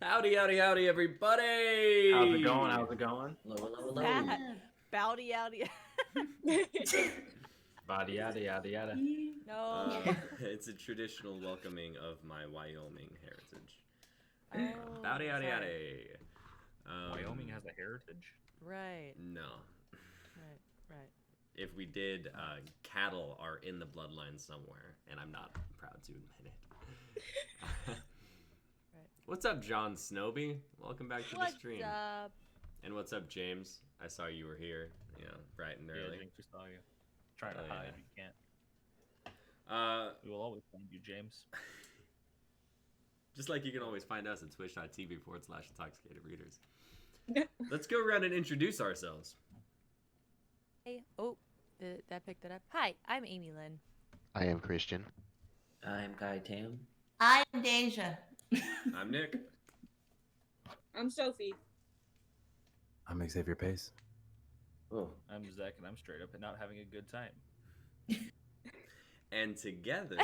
Howdy, howdy, howdy, everybody! How's it going? How's it going? That bowdy outy. Body yada yada yada. No. It's a traditional welcoming of my Wyoming heritage. Oh, Howdy, howdy, sorry. howdy. Wyoming has a heritage. Right. No. Right. If we did, cattle are in the bloodline somewhere, and I'm not proud to admit it. Right. What's up, John Snowby? Welcome back to the stream. What's up? And what's up, James? I saw you were here, bright and Yeah, early. James, we saw you. Trying to Oh, hide, yeah. you can't. We will always find you, James. Just like you can always find us at twitch.tv/intoxicated readers. Let's go around and introduce ourselves. Hey. Oh, that picked it up. Hi, I'm Amy Lynn. I am Christian. I'm Kai Tam. I'm Deja. I'm Nick. I'm Sophie. I'm Xavier Pace. Oh, I'm Zach, and I'm straight up and not having a good time. And together,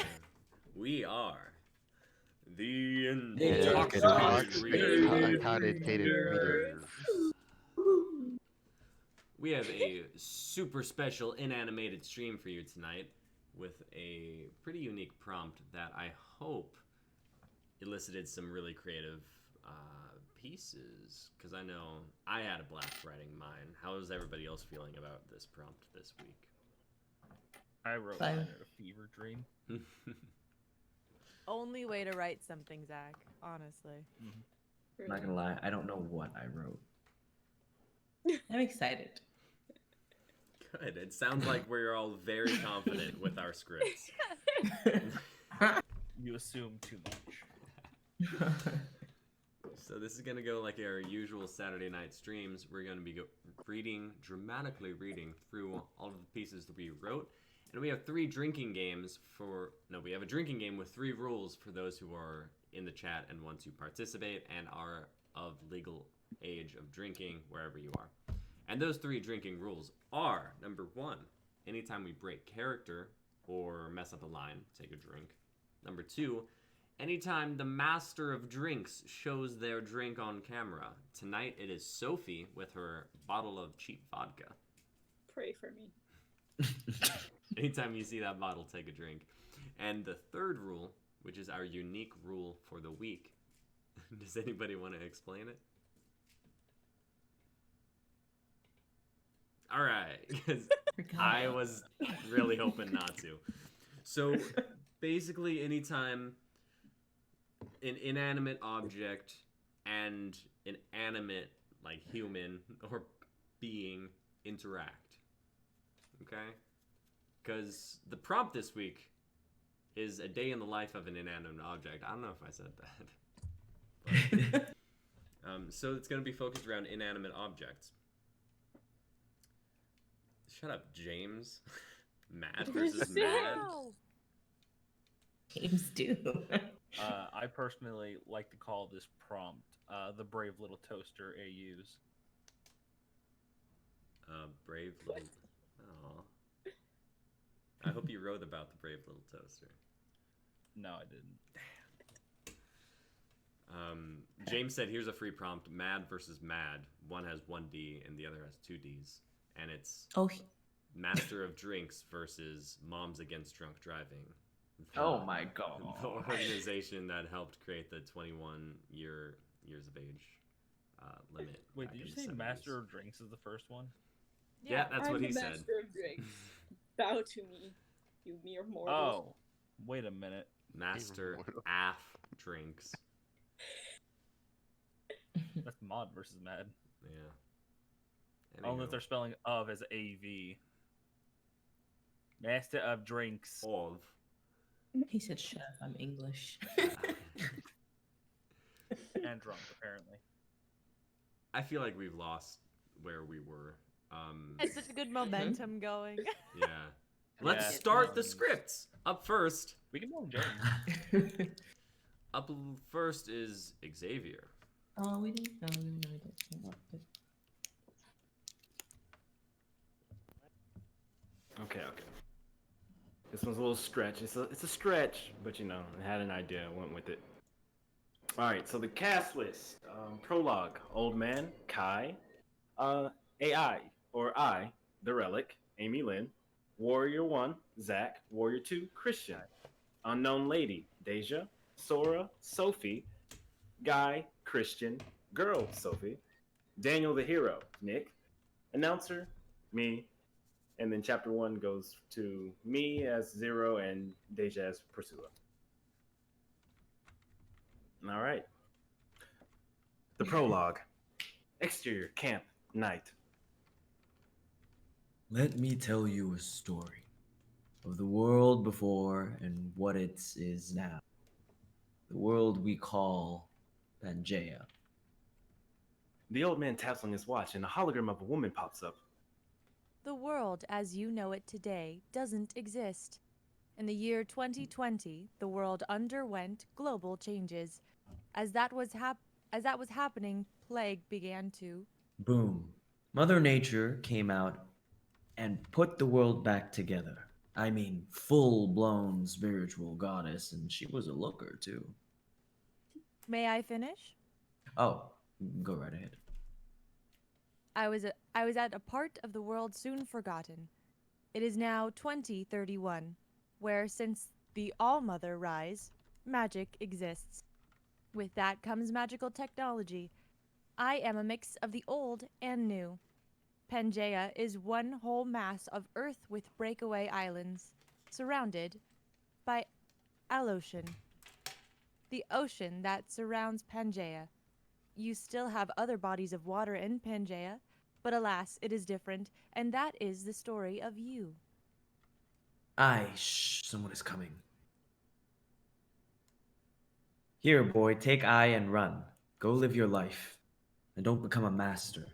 we are the Intoxicated readers. We have a super special inanimated stream for you tonight with a pretty unique prompt that I hope elicited some really creative pieces, because I know I had a blast writing mine. How is everybody else feeling about this prompt this week? I wrote Fine. mine in a fever dream. Only way to write something, Zach. Honestly. I'm not gonna lie, I don't know what I wrote. I'm excited. Good. It sounds like we're all very confident with our scripts. You assume too much. So this is going to go like our usual Saturday night streams. We're going to be dramatically reading through all of the pieces that we wrote. And we have we have a drinking game with 3 rules for those who are in the chat and want to participate and are of legal age of drinking wherever you are. And those 3 drinking rules are, number 1, anytime we break character or mess up a line, take a drink. Number 2, anytime the master of drinks shows their drink on camera. Tonight it is Sophie with her bottle of cheap vodka. Pray for me. Anytime you see that bottle, take a drink. And the 3rd rule, which is our unique rule for the week. Does anybody want to explain it? All right, because I was really hoping not to. So basically, anytime an inanimate object and an animate, like human or being, interact. Okay? Because the prompt this week is a day in the life of an inanimate object. I don't know if I said that. But, so it's going to be focused around inanimate objects. Shut up, James. Mad versus mad. Wow. Games do. I personally like to call this prompt the Brave Little Toaster AUs. Brave little. Aw. I hope you wrote about the brave little toaster. No, I didn't. James said, "Here's a free prompt: Mad versus Mad. One has 1D and the other has 2Ds, and it's Master of Drinks versus Moms Against Drunk Driving." Oh my god. The organization that helped create the 21 years of age limit. Wait, back did you in say the 70s. Master of Drinks is the first one? Yeah, that's I'm what the he said. master of drinks. Bow to me, you mere mortals. Oh, wait a minute. Master af drinks. That's Mod versus Mad. Yeah. Only if Anywho. they're spelling of as AV. Master of Drinks. Of. He said, "Chef, I'm English." And drunk, apparently. I feel like we've lost where we were. It's such a good momentum going. Yeah. Let's Yeah, start the scripts. Up first. We can blame James. Up first is Xavier. Oh, we didn't. No, we didn't. Okay. This one's a little stretch. It's a stretch, but I had an idea. I went with it. All right, so the cast list. Prologue: Old Man, Kai, AI or I, the Relic, Amy Lynn, Warrior 1, Zach, Warrior 2, Christian, Unknown Lady, Deja, Sora, Sophie, Guy, Christian, Girl, Sophie, Daniel the Hero, Nick, Announcer, me, and then chapter 1 goes to me as Zero and Deja as Priscilla. All right. The prologue. Exterior camp, night. Let me tell you a story of the world before and what it is now. The world we call Pangea. The old man taps on his watch and a hologram of a woman pops up. The world as you know it today doesn't exist. In the year 2020, the world underwent global changes. As that was happening, plague began to. Boom. Mother Nature came out and put the world back together. I mean, full-blown spiritual goddess, and she was a looker, too. May I finish? Oh, go right ahead. I was at a part of the world soon forgotten. It is now 2031, where since the All-Mother rise, magic exists. With that comes magical technology. I am a mix of the old and new. Pangea is one whole mass of Earth with breakaway islands, surrounded by Alocean, the ocean that surrounds Pangea. You still have other bodies of water in Pangea, but alas, it is different, and that is the story of you. Shh, someone is coming. Here, boy, take I and run. Go live your life, and don't become a master.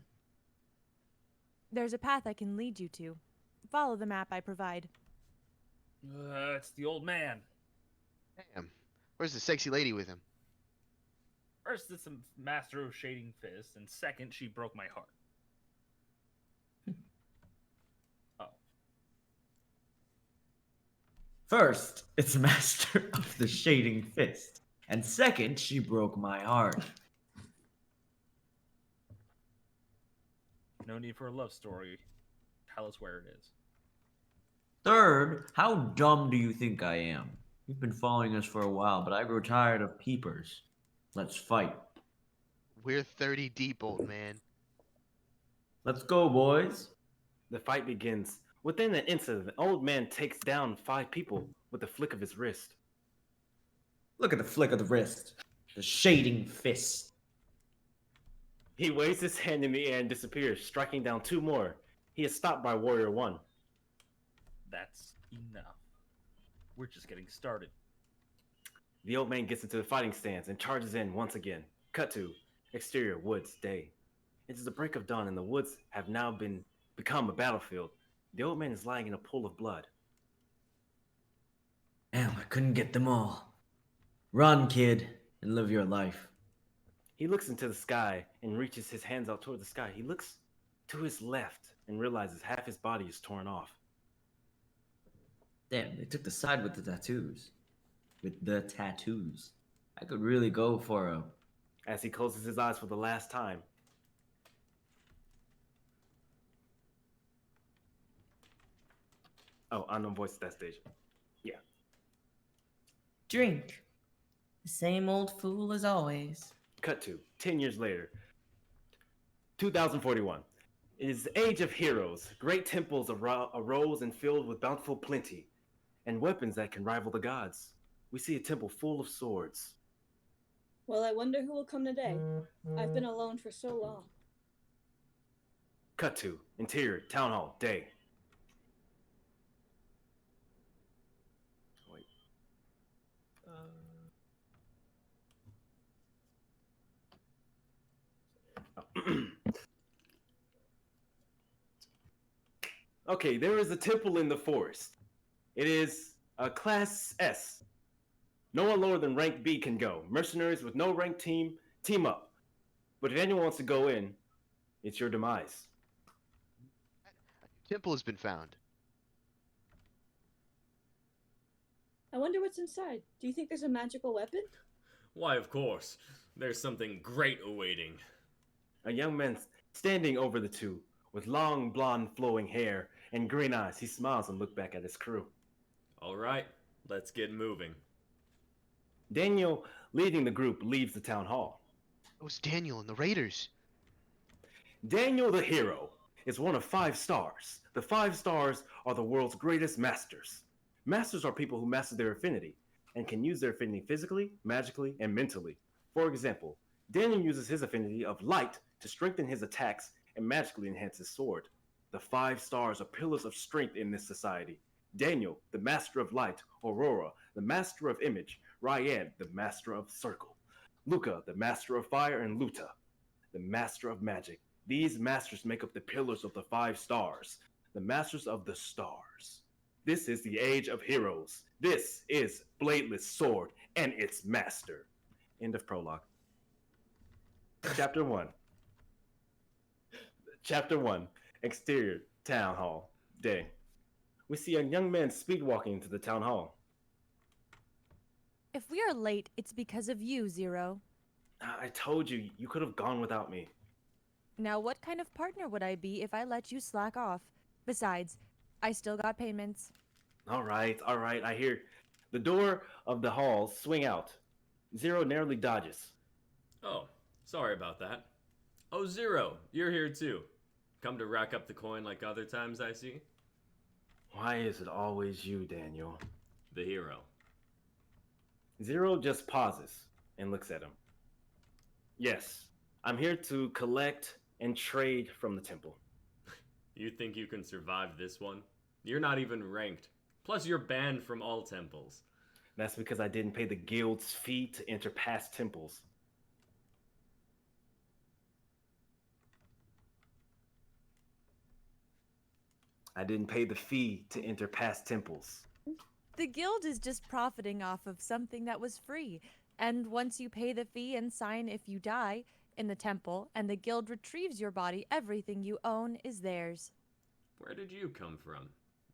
There's a path I can lead you to. Follow the map I provide. It's the old man. Damn. Where's the sexy lady with him? First, it's a master of shading fist, and second, she broke my heart. Oh. First, it's master of the shading fist. And second, she broke my heart. No need for a love story. Tell us where it is. Third, how dumb do you think I am? You've been following us for a while, but I grew tired of peepers. Let's fight. We're 30 deep, old man. Let's go, boys. The fight begins. Within an instant, the old man takes down 5 people with a flick of his wrist. Look at the flick of the wrist. The shading fist. He waves his hand in the air and disappears, striking down 2 more. He is stopped by Warrior 1. That's enough. We're just getting started. The old man gets into the fighting stance and charges in once again. Cut to exterior woods, day. It is the break of dawn and the woods have now become a battlefield. The old man is lying in a pool of blood. Damn, I couldn't get them all. Run, kid, and live your life. He looks into the sky and reaches his hands out toward the sky. He looks to his left and realizes half his body is torn off. Damn, they took the side with the tattoos. With the tattoos. I could really go for a... As he closes his eyes for the last time. Oh, unknown voice at that stage. Yeah. Drink. The same old fool as always. Cut to 10 years later. 2041. It is the age of heroes. Great temples arose and filled with bountiful plenty, and weapons that can rival the gods. We see a temple full of swords. Well, I wonder who will come today. I've been alone for so long. Cut to interior town hall, day. Wait. Okay, there is a temple in the forest. It is a class S. No one lower than rank B can go. Mercenaries with no rank team up. But if anyone wants to go in, it's your demise. Temple has been found. I wonder what's inside. Do you think there's a magical weapon? Why, of course. There's something great awaiting. A young man standing over the two, with long blonde flowing hair and green eyes. He smiles and looks back at his crew. All right, let's get moving. Daniel, leading the group, leaves the town hall. It was Daniel and the Raiders. Daniel the hero is one of 5 stars. The 5 stars are the world's greatest masters. Masters are people who master their affinity and can use their affinity physically, magically, and mentally. For example, Daniel uses his affinity of light to strengthen his attacks and magically enhance his sword. The 5 stars are pillars of strength in this society. Daniel, the master of light; Aurora, the master of image; Ryan, the master of circle; Luca, the master of fire; and Luta, the master of magic. These masters make up the pillars of the 5 stars, the masters of the stars. This is the age of heroes. This is Bladeless Sword and its master. End of prologue. Chapter 1. Chapter 1. Exterior Town Hall. Day. We see a young man speedwalking into the town hall. If we are late, it's because of you, Zero. I told you, you could have gone without me. Now, what kind of partner would I be if I let you slack off? Besides, I still got payments. All right, I hear the door of the hall swing out. Zero narrowly dodges. Oh, sorry about that. Oh, Zero, you're here too. Come to rack up the coin like other times, I see? Why is it always you, Daniel? The hero. Zero just pauses and looks at him. Yes, I'm here to collect and trade from the temple. You think you can survive this one? You're not even ranked. Plus, you're banned from all temples. That's because I didn't pay the guild's fee to enter past temples. I didn't pay the fee to enter past temples. The guild is just profiting off of something that was free. And once you pay the fee and sign if you die in the temple, and the guild retrieves your body, everything you own is theirs. Where did you come from?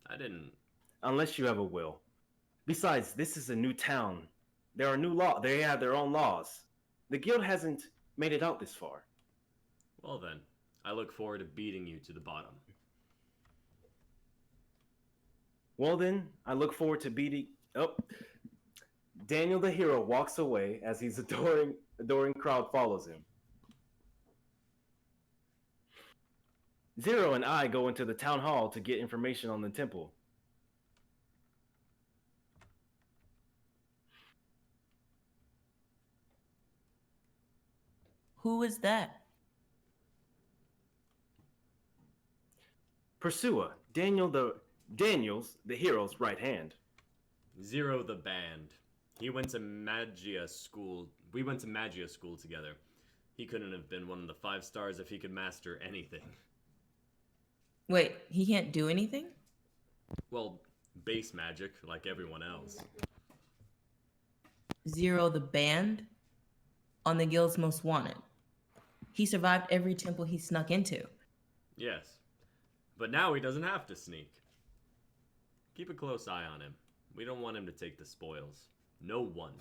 I didn't... Unless you have a will. Besides, this is a new town. There are new laws. They have their own laws. The guild hasn't made it out this far. Well then, I look forward to beating you to the bottom. Well then, I look forward to beating... Oh. Daniel the hero walks away as his adoring crowd follows him. Zero and I go into the town hall to get information on the temple. Who is that? Pursuer, Daniel's the hero's right hand. Zero the band. He went to Magia school. We went to Magia school together. He couldn't have been one of the 5 stars if he could master anything. Wait, he can't do anything? Well, base magic, like everyone else. Zero the band? On the guild's most wanted. He survived every temple he snuck into. Yes. But now he doesn't have to sneak. Keep a close eye on him. We don't want him to take the spoils. No one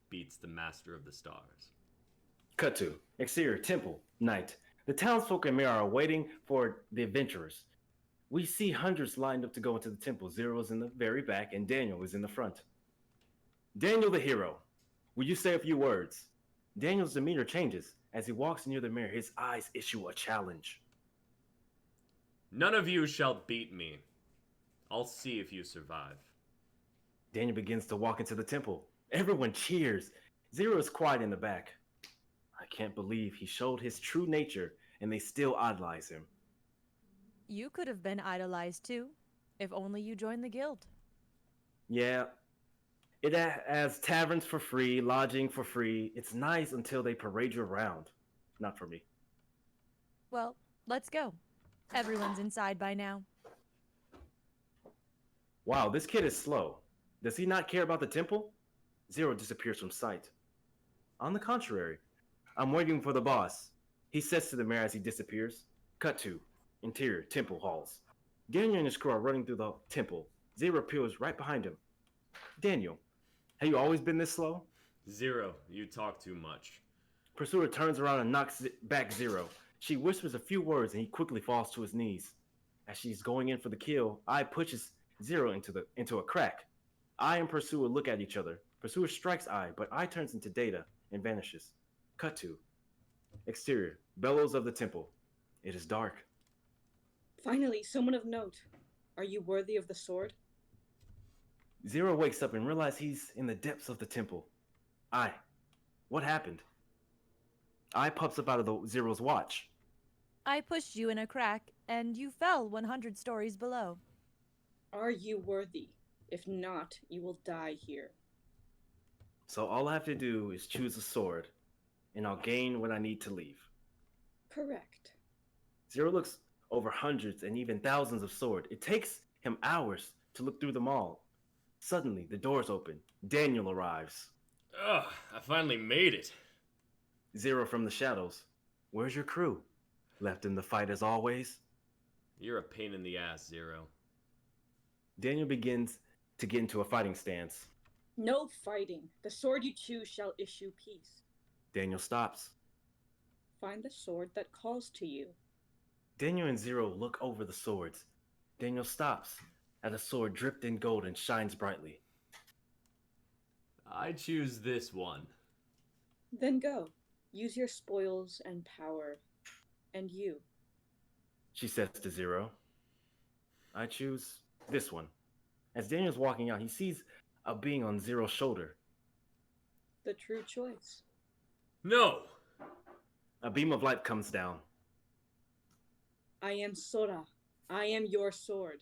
beats the Master of the Stars. Cut to exterior temple, night. The townsfolk and mayor are waiting for the adventurers. We see hundreds lined up to go into the temple. Zero is in the very back and Daniel is in the front. Daniel the hero, will you say a few words? Daniel's demeanor changes. As he walks near the mirror, his eyes issue a challenge. None of you shall beat me. I'll see if you survive. Daniel begins to walk into the temple. Everyone cheers. Zero is quiet in the back. I can't believe he showed his true nature and they still idolize him. You could have been idolized too, if only you joined the guild. Yeah, it has taverns for free, lodging for free. It's nice until they parade you around. Not for me. Well, let's go. Everyone's inside by now. Wow, this kid is slow. Does he not care about the temple? Zero disappears from sight. On the contrary, I'm waiting for the boss. He says to the mayor as he disappears. Cut to interior temple halls. Daniel and his crew are running through the temple. Zero appears right behind him. Daniel, have you always been this slow? Zero, you talk too much. Pursuer turns around and knocks back Zero. She whispers a few words and he quickly falls to his knees. As she's going in for the kill, I pushes Zero into a crack. I and Pursuer look at each other. Pursuer strikes I, but I turns into Data and vanishes. Cut to. Exterior. Bellows of the temple. It is dark. Finally, someone of note. Are you worthy of the sword? Zero wakes up and realizes he's in the depths of the temple. What happened? I pops up out of the Zero's watch. I pushed you in a crack, and you fell 100 stories below. Are you worthy? If not, you will die here. So all I have to do is choose a sword, and I'll gain what I need to leave. Correct. Zero looks over hundreds and even thousands of swords. It takes him hours to look through them all. Suddenly, the doors open. Daniel arrives. Ugh, I finally made it. Zero from the shadows. Where's your crew? Left in the fight as always? You're a pain in the ass, Zero. Daniel begins to get into a fighting stance. No fighting. The sword you choose shall issue peace. Daniel stops. Find the sword that calls to you. Daniel and Zero look over the swords. Daniel stops at a sword dripped in gold and shines brightly. I choose this one. Then go. Use your spoils and power. And you. She says to Zero. I choose this one. As Daniel's walking out, he sees a being on Zero's shoulder. The true choice. No! A beam of light comes down. I am Sora. I am your sword.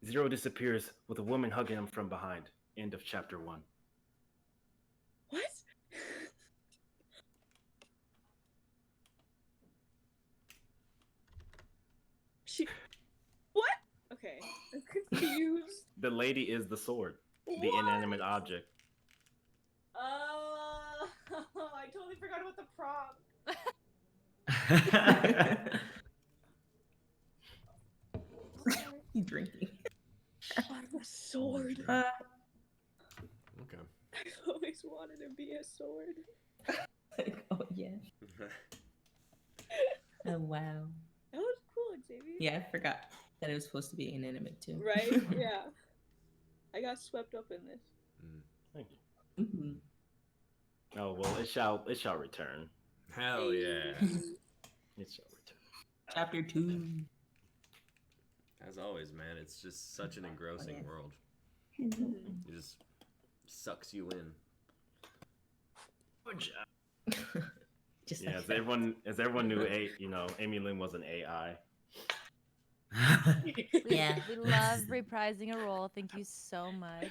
Zero disappears with a woman hugging him from behind. End of chapter 1. What? What? Okay. I'm confused. The lady is the sword, the What? inanimate object. I totally forgot about the prompt. He's drinking. I'm a sword. Okay. I've always wanted to be a sword. Oh yeah. Oh wow. That was cool, Xavier. Yeah, I forgot that it was supposed to be inanimate too. Right? Yeah. I got swept up in this. Thank you. Mhm. Oh well, it shall return. Hell yeah. It shall return. Chapter 2. As always, man, it's just such an engrossing yeah. world. Mhm. It just sucks you in. Good job. Just Yeah, like as everyone knew, Amy Lynn was an AI. Yeah. We love reprising a role. Thank you so much.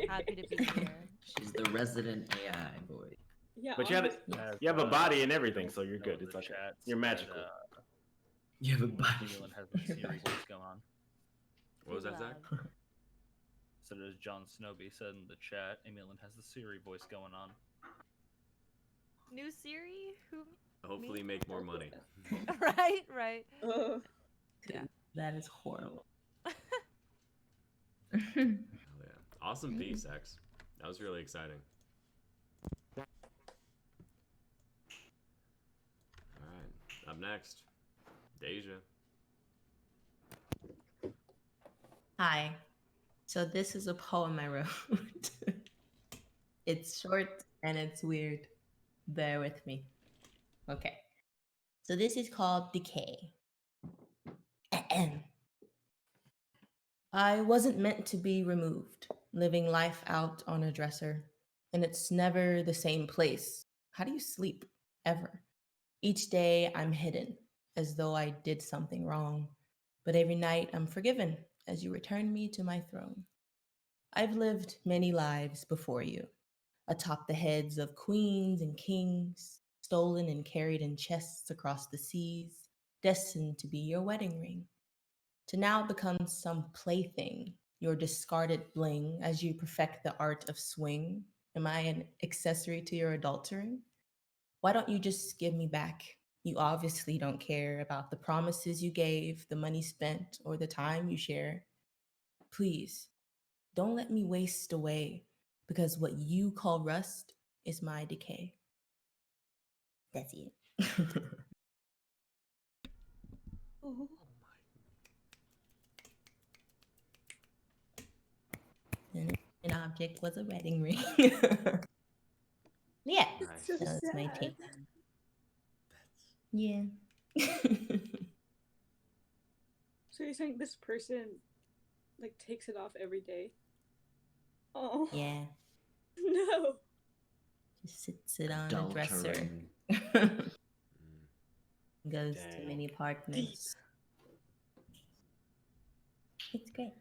Happy to be here. She's the resident AI boy. Yeah. But you have honestly. you have a body and everything, so you're Know good. in It's the okay. chat You're said, magical. You have a body. Emilyn has the Siri voice going on. What was that, Zach? Love. So as John Snowby said in the chat, Emilyn has the Siri voice going on. New Siri? Who? Hopefully Me? make more money. Right, right. Yeah. That is horrible. Hell yeah. Awesome piece, X. That was really exciting. Alright. Up next, Deja. Hi. So this is a poem I wrote. It's short and it's weird. Bear with me. Okay. So this is called Decay. Ahem. I wasn't meant to be removed, living life out on a dresser, and it's never the same place. How do you sleep? Ever. Each day I'm hidden, as though I did something wrong, but every night I'm forgiven as you return me to my throne. I've lived many lives before you, atop the heads of queens and kings, stolen and carried in chests across the seas, destined to be your wedding ring, to now become some plaything, your discarded bling as you perfect the art of swing. Am I an accessory to your adultering? Why don't you just give me back? You obviously don't care about the promises you gave, the money spent, or the time you share. Please, don't let me waste away because what you call rust is my decay. That's it. Oh, And an object was a wedding ring. Yeah, it's so that's my sad. take. Yeah. So you're saying this person like takes it off every day? Oh Yeah. no. Just sits it on a dresser. Adultering. Goes to Dang. many partners. It's great.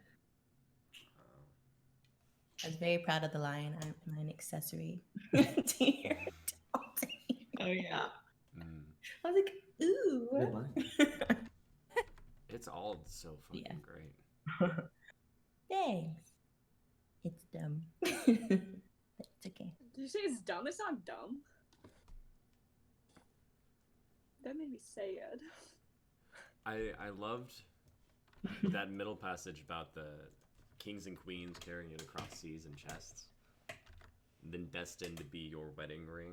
I was very proud of the line. I'm an accessory to your adulting. Oh yeah. Mm. I was like, ooh. Good line. It's all so fucking Yeah. great. Thanks. It's dumb. But it's okay. Did you say it's dumb? It's not dumb. That made me sad. I loved that middle passage about the kings and queens carrying it across seas and chests, then destined to be your wedding ring.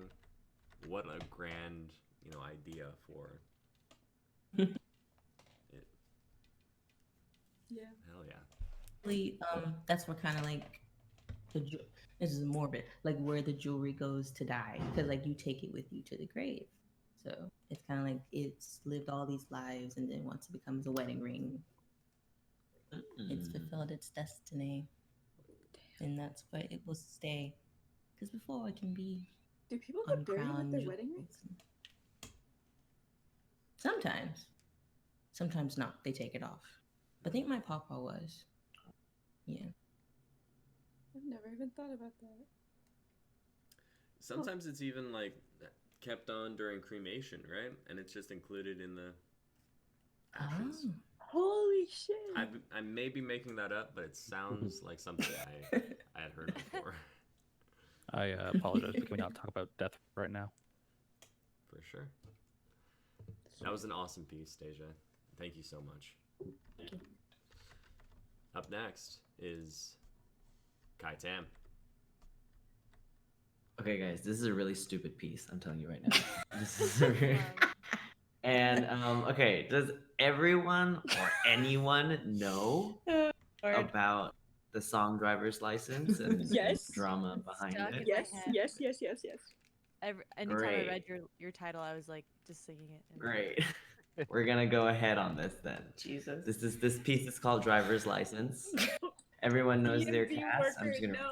What a grand, idea for it. Yeah. Hell yeah. Really, that's where kind of like this is morbid, like where the jewelry goes to die, because like you take it with you to the grave. So it's kind of like it's lived all these lives, and then once it becomes a wedding ring, it's fulfilled its destiny, and that's where it will stay. Because before it can be Do people get buried with uncrowned. their wedding rings? Sometimes not. They take it off. But I think my papa was. Yeah. I've never even thought about that. Sometimes it's even like kept on during cremation, right? And it's just included in the ashes. Oh. Holy shit! I may be making that up, but it sounds like something I had heard before. I apologize, but can we not talk about death right now? For sure. That was an awesome piece, Deja. Thank you so much. Up next is Kai Tam. Okay, guys, this is a really stupid piece. I'm telling you right now. This is a very... And okay, does everyone or anyone know about the song driver's license and Yes. the drama behind Stuck it? in Yes, my head. yes. Anytime Great. I read your title, I was like just singing it. in my head. Great. We're gonna go ahead on this then. Jesus. This piece is called Driver's License. Everyone knows their DMV cast. I'm worker, just gonna. no.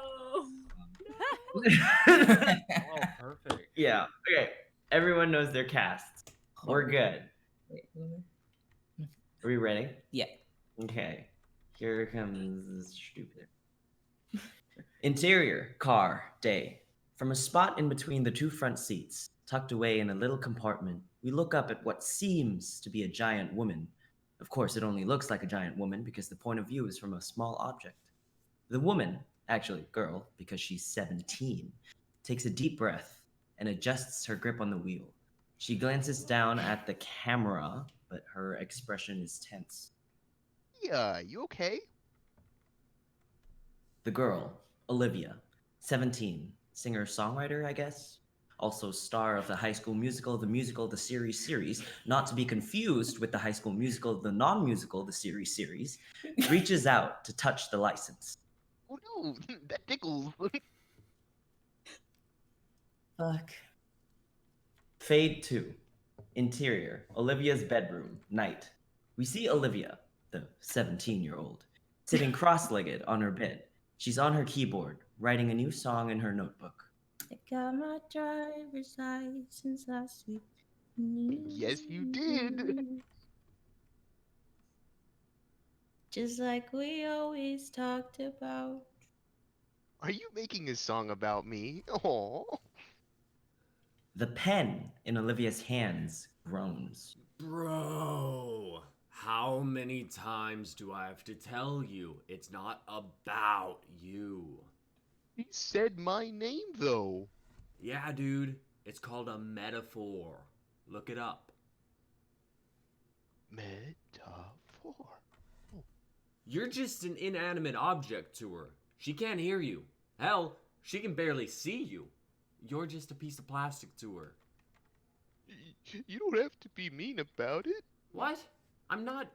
Oh, perfect. Yeah. Okay. Everyone knows their cast. We're good. Wait, Are we ready? yeah. Okay. Here comes this stupid. Interior, car, day. From a spot in between the two front seats, tucked away in a little compartment, we look up at what seems to be a giant woman. Of course, it only looks like a giant woman because the point of view is from a small object. The woman, actually girl, because she's 17, takes a deep breath and adjusts her grip on the wheel. She glances down at the camera, but her expression is tense. Yeah, you okay? The girl, Olivia, 17, singer-songwriter, I guess? Also star of the High School Musical, the musical, the series, not to be confused with the High School Musical, the non-musical, the series, reaches out to touch the license. Oh no, that tickles. Fuck. Fade 2. Interior, Olivia's bedroom, night. We see Olivia, the 17-year-old, sitting cross-legged on her bed. She's on her keyboard, writing a new song in her notebook. I got my driver's license last week. Yes, you did. Just like we always talked about. Are you making a song about me? Oh. The pen in Olivia's hands groans. Bro, how many times do I have to tell you it's not about you? He said my name though. Yeah, dude, it's called a metaphor. Look it up. Metaphor. You're just an inanimate object to her. She can't hear you. Hell, she can barely see you. You're just a piece of plastic to her. You don't have to be mean about it. What? I'm not.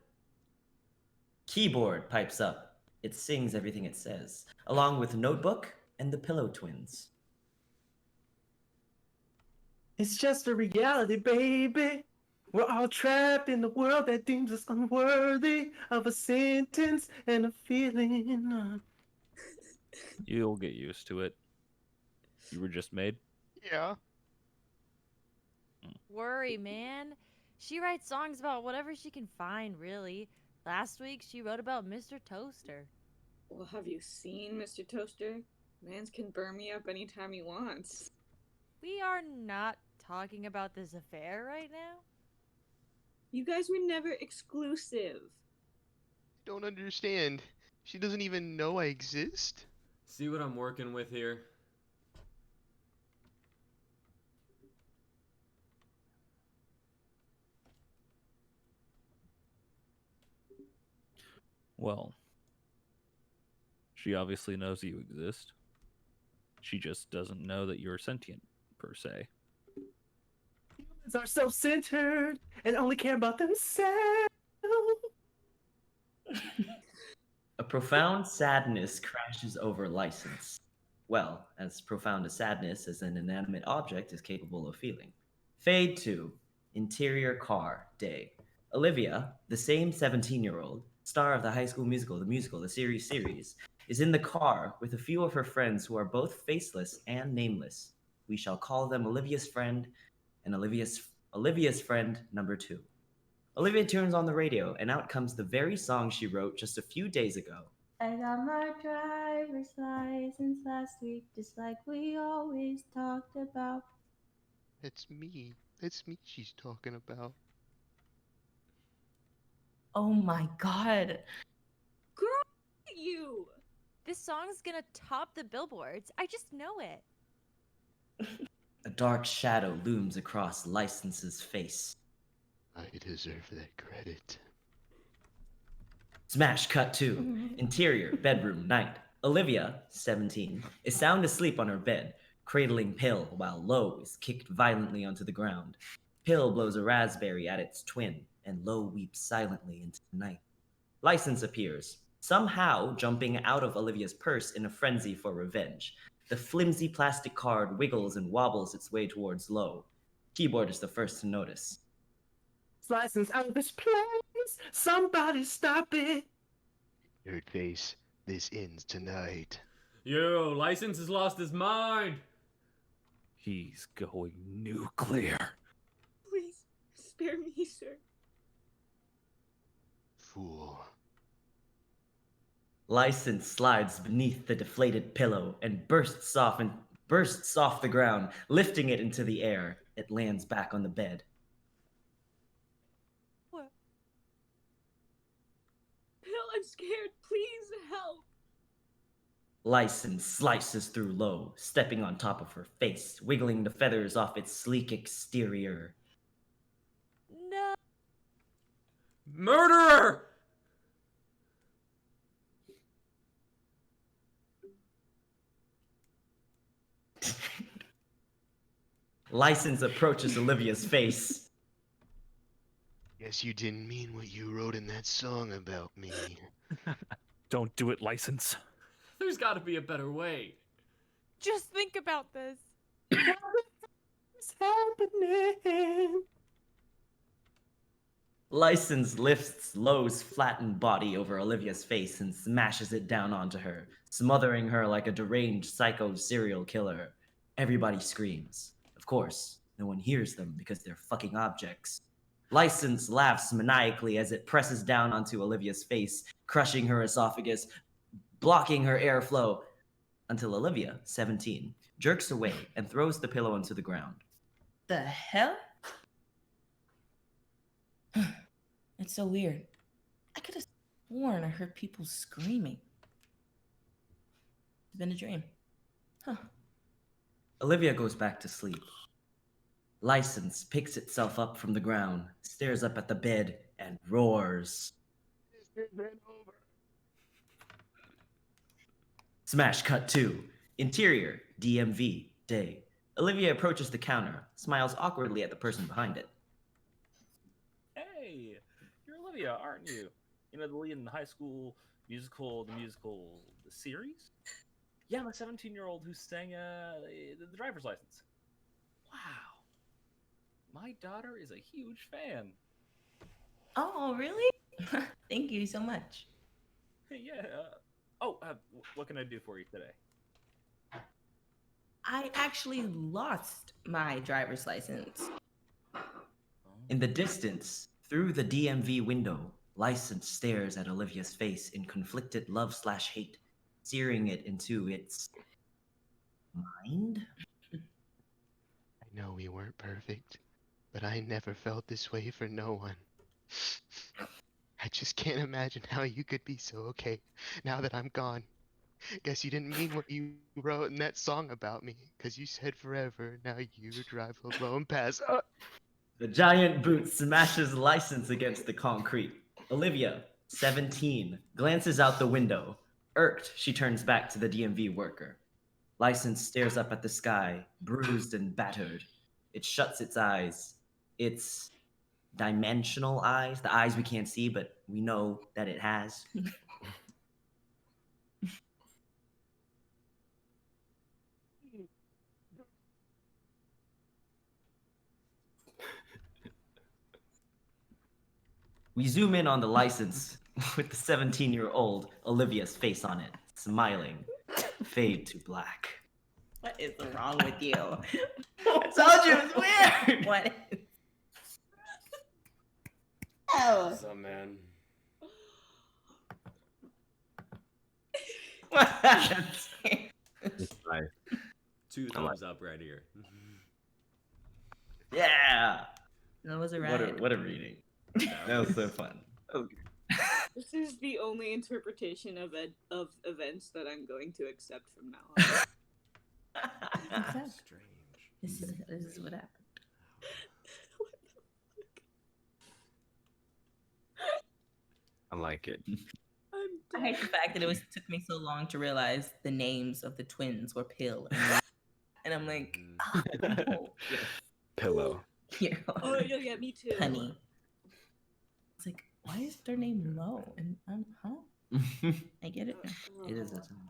Keyboard pipes up. It sings everything it says, along with Notebook and the Pillow Twins. It's just a reality, baby. We're all trapped in the world that deems us unworthy of a sentence and a feeling. You'll get used to it. You were just made. Yeah. Worry, man. She writes songs about whatever she can find, really. Last week, she wrote about Mr. Toaster. Well, have you seen Mr. Toaster? Mans can burn me up anytime he wants. We are not talking about this affair right now. You guys were never exclusive. Don't understand. She doesn't even know I exist. See what I'm working with here? Well, she obviously knows you exist. She just doesn't know that you're sentient, per se. Humans are self-centered and only care about themselves. A profound sadness crashes over License. Well, as profound a sadness as an inanimate object is capable of feeling. Fade to interior car, day. Olivia, the same 17-year-old, star of the High School Musical, the series, is in the car with a few of her friends who are both faceless and nameless. We shall call them Olivia's friend and Olivia's friend number 2. Olivia turns on the radio, and out comes the very song she wrote just a few days ago. I got my driver's license last week, just like we always talked about. That's me. That's me she's talking about. Oh my god. Girl, you! This song's gonna top the billboards. I just know it. A dark shadow looms across License's face. I deserve that credit. Smash cut to interior bedroom night. Olivia, 17, is sound asleep on her bed, cradling Pill while Lo is kicked violently onto the ground. Pill blows a raspberry at its twin, and Lo weeps silently into the night. License appears, somehow jumping out of Olivia's purse in a frenzy for revenge. The flimsy plastic card wiggles and wobbles its way towards Lo. Keyboard is the first to notice. License out of this place. Somebody stop it. Nerd face, this ends tonight. Yo, License has lost his mind. He's going nuclear. Please, spare me, sir. Fool. License slides beneath the deflated pillow and bursts off the ground, lifting it into the air. It lands back on the bed. What? Pill, I'm scared. Please help. License slices through Lo, stepping on top of her face, wiggling the feathers off its sleek exterior. No. Murderer! License approaches Olivia's face. Guess you didn't mean what you wrote in that song about me. Don't do it, License. There's gotta be a better way. Just think about this. What's happening? License lifts Lo's flattened body over Olivia's face and smashes it down onto her, smothering her like a deranged psycho serial killer. Everybody screams. Of course, no one hears them because they're fucking objects. License laughs maniacally as it presses down onto Olivia's face, crushing her esophagus, blocking her airflow, until Olivia, 17, jerks away and throws the pillow onto the ground. The hell? It's so weird. I could have sworn I heard people screaming. It's been a dream. Huh. Olivia goes back to sleep. License picks itself up from the ground, stares up at the bed, and roars. Smash cut 2. Interior, DMV, day. Olivia approaches the counter, smiles awkwardly at the person behind it. Hey, you're Olivia, aren't you? You know, the lead in the high school musical, the series? Yeah, I'm a 17-year-old who sang the driver's license. Wow. My daughter is a huge fan. Oh, really? Thank you so much. Hey, yeah. What can I do for you today? I actually lost my driver's license. In the distance, through the DMV window, License stares at Olivia's face in conflicted love/hate, searing it into its mind. I know we weren't perfect, but I never felt this way for no one. I just can't imagine how you could be so okay now that I'm gone. Guess you didn't mean what you wrote in that song about me, 'cause you said forever, now you drive alone past. The giant boot smashes License against the concrete. Olivia, 17, glances out the window. Irked, she turns back to the DMV worker. License stares up at the sky, bruised and battered. It shuts its eyes. Its dimensional eyes, the eyes we can't see, but we know that it has. We zoom in on the license with the 17-year-old Olivia's face on it, smiling. Fade to black. What is wrong with you? I told you it was weird! What? Oh. What's up, man? It's nice. Two I like thumbs up right here. Yeah! That was a What a, ride. what a reading. That was so fun. This is the only interpretation of events that I'm going to accept from now on. Strange. This is what happened. I like it. I hate the fact that took me so long to realize the names of the twins were Pill and I'm like, oh, yes, Pillow. here, Oh yeah, me too. honey. It's like, why is their name Low? And I get it now. It is a time.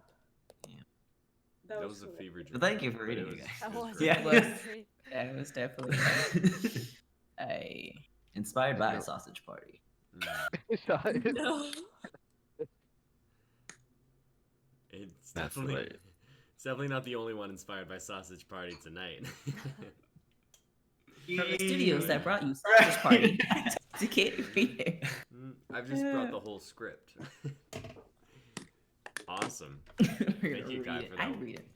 That was a hilarious. fever dream. Well, thank you for but reading, it you guys. That was Yeah. It was. great. Yeah, it was definitely fun. I Inspired by a sausage party. Mm. No. It's That's definitely, hilarious. it's definitely not the only one inspired by Sausage Party tonight. from the studios that brought you Sausage Party. Intoxicated reader. I've just brought the whole script. Awesome. Thank you, Kai, for that I one. read it.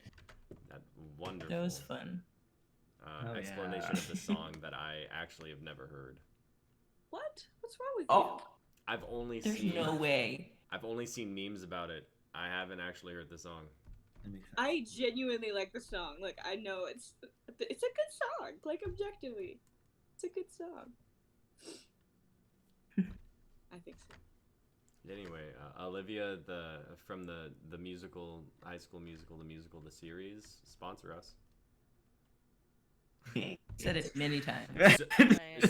That wonderful That was fun. Oh, explanation yeah. of the song that I actually have never heard. What? What's wrong with Oh, I've only There's seen no way. I've only seen memes about it. I haven't actually heard the song. that makes sense. I genuinely like the song. Like, I know it's a good song. Like, objectively, it's a good song. I think so. Anyway, Olivia, from the musical, High School Musical, the series, sponsor us. Said it many times.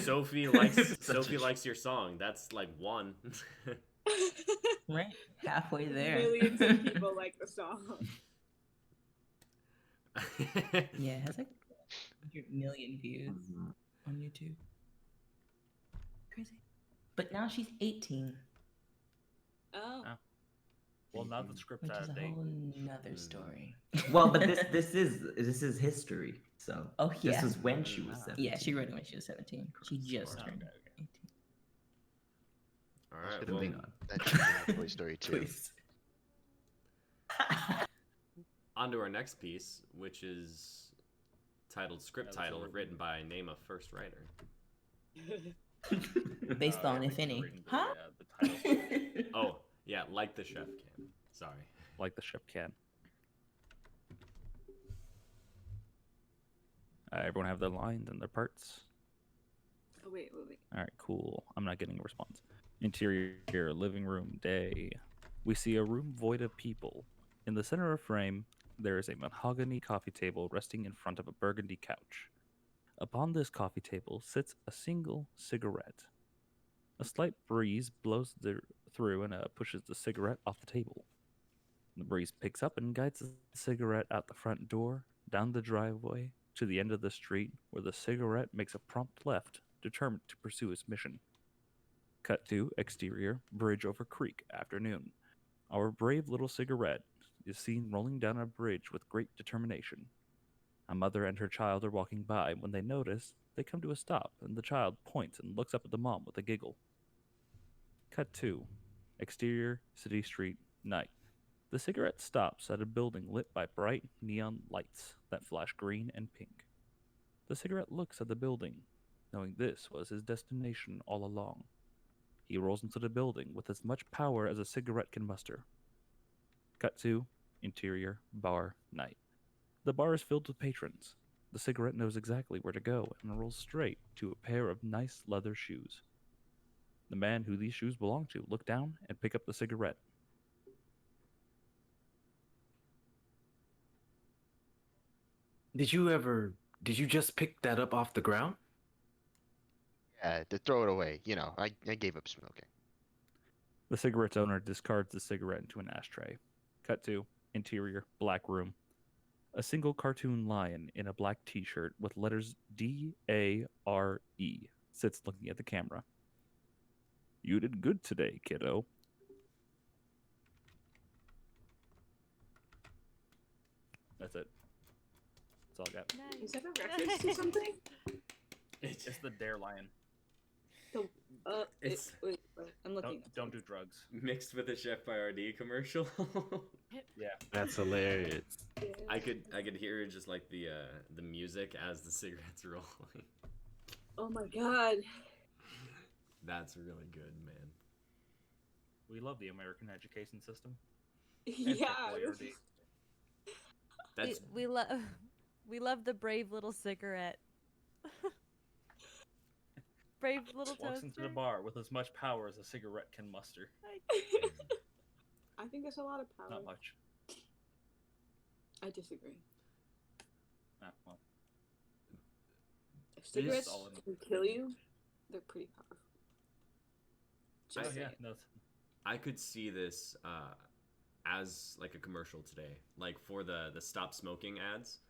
Sophie likes your song. That's like one. Right? Halfway there. Millions of people like the song. Yeah, it has like 100 million views on YouTube. Crazy. But now she's 18, Oh. Well, now the script's which out is a of date. whole nother story. Well, but this is history. So Oh this yeah. was when she was 17. Yeah, she wrote it when she was 17. She just turned 18. All right, Should've well, been that should be in Toy Story 2. Please. on to our next piece, which is titled Script Yeah, that's Title, what we're written by Name of First Writer. Based on, if written- any. written the, Huh? the title. Oh, yeah, like the chef can. Sorry. Like the chef can. Everyone have their lines and their parts. Oh, wait. All right, cool. I'm not getting a response. Interior living room day. We see a room void of people. In the center of frame, There is a mahogany coffee table resting in front of a burgundy couch. Upon this coffee table sits a single cigarette. A slight breeze blows through and pushes the cigarette off the table. The breeze picks up and guides the cigarette out the front door, down the driveway, to the end of the street, where the cigarette makes a prompt left, determined to pursue its mission. Cut to exterior, bridge over creek, afternoon. Our brave little cigarette is seen rolling down a bridge with great determination. A mother and her child are walking by. When they notice, they come to a stop, and the child points and looks up at the mom with a giggle. Cut 2. Exterior, city street, night. The cigarette stops at a building lit by bright neon lights that flash green and pink. The cigarette looks at the building, knowing this was his destination all along. He rolls into the building with as much power as a cigarette can muster. Cut 2. Interior, bar, night. The bar is filled with patrons. The cigarette knows exactly where to go and rolls straight to a pair of nice leather shoes. The man who these shoes belong to look down and pick up the cigarette. Did you just pick that up off the ground? Yeah, to throw it away. I gave up smoking. The cigarette's owner discards the cigarette into an ashtray. Cut to interior, black room. A single cartoon lion in a black t-shirt with letters D-A-R-E sits looking at the camera. You did good today, kiddo. That's it. That's all I got. Nice. Is that a reference to something? It's the Dare Lion. The It's wait, I'm looking. Don't do drugs. mixed with a Chef Boyardee commercial. Yeah. That's hilarious. I could hear just like the music as the cigarettes rolling. Oh my god. That's really good, man. We love the American education system. Yeah. Popularity. That's we love we love the brave little cigarette. Brave little Walks toaster. into the bar with as much power as a cigarette can muster. I think that's a lot of power. Not much. I disagree. Well, If cigarettes all in- can kill you, they're pretty powerful. oh Just yeah, saying. no. I could see this as like a commercial today, like for the stop smoking ads.